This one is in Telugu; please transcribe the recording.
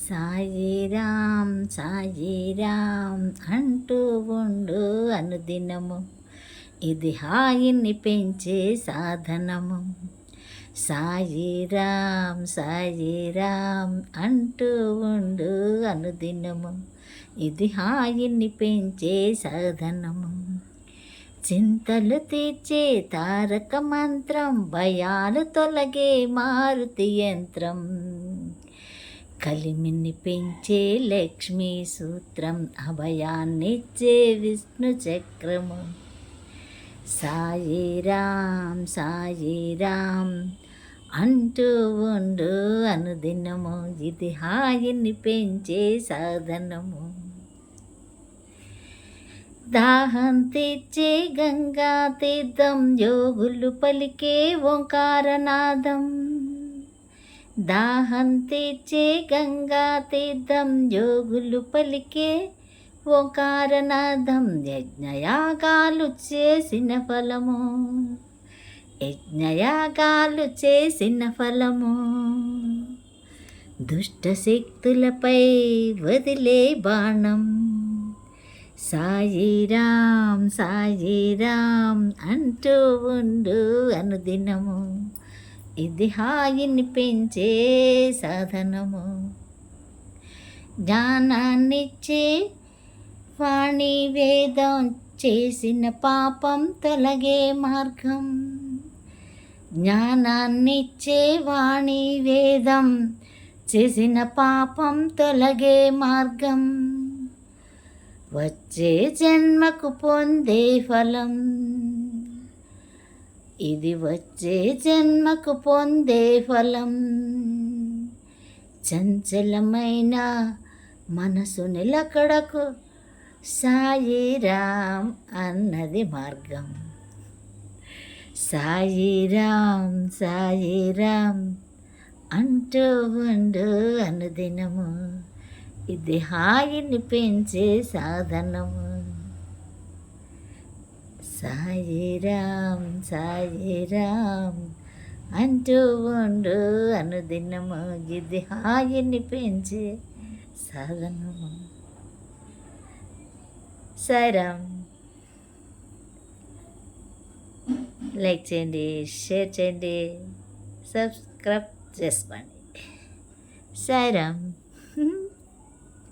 సాయిరాం సాయిరాం అంటూ ఉండు అనుదినము, ఇది హాయిని పెంచే సాధనము. సాయిరాం సాయిరాం అంటూ ఉండు అనుదినము, ఇది హాయిని పెంచే సాధనము. చింతలు తీర్చే తారక మంత్రం, భయాలు తొలగే మారుతి యంత్రం, కలిమిని పెంచే లక్ష్మీ సూత్రం, అభయాన్నిచ్చే విష్ణు చక్రము. సాయిరాం సాయిరాం అంటూ ఉండు అనుదినము, ఇది హాయిని పెంచే సాధనము. దాహం తీర్చే గంగా తీర్థం, యోగులు పలికే ఓంకారనాదం. దాహం తీర్చే గంగా తీర్థం, యోగులు పలికే ఓంకారనాదం. యజ్ఞయాగాలు చేసిన ఫలము, యజ్ఞయాగాలు చేసిన ఫలము. దుష్ట శక్తులపై వదిలే బాణం. సాయిరాం సాయిరాం అంటూ ఉండు అనుదినము, ఇది హాయిని పెంచే సాధనము. జ్ఞానాన్నిచ్చే వాణి వేదం, చేసిన పాపం తొలగే మార్గం. జ్ఞానాన్నిచ్చే వాణి వేదం, చేసిన పాపం తొలగే మార్గం. వచ్చే జన్మకు పొందే ఫలం, ఇది వచ్చే జన్మకు పొందే ఫలం. చంచలమైన మనసు నిలకడకు, సాయిరాం అన్నది మార్గం. సాయిరాం సాయిరాం అంటూ ఉండు అనుదినము, ఇది హాయిని పెంచే సాధనము. సాయిరాం సాయిరాం అంటూ ఉండు అనుదినము, ఇది హాయిని పెంచే సాధనము. సాయిరాం. లైక్ చేయండి, షేర్ చేయండి, సబ్స్క్రైబ్ చేసుకోండి. సాయిరాం.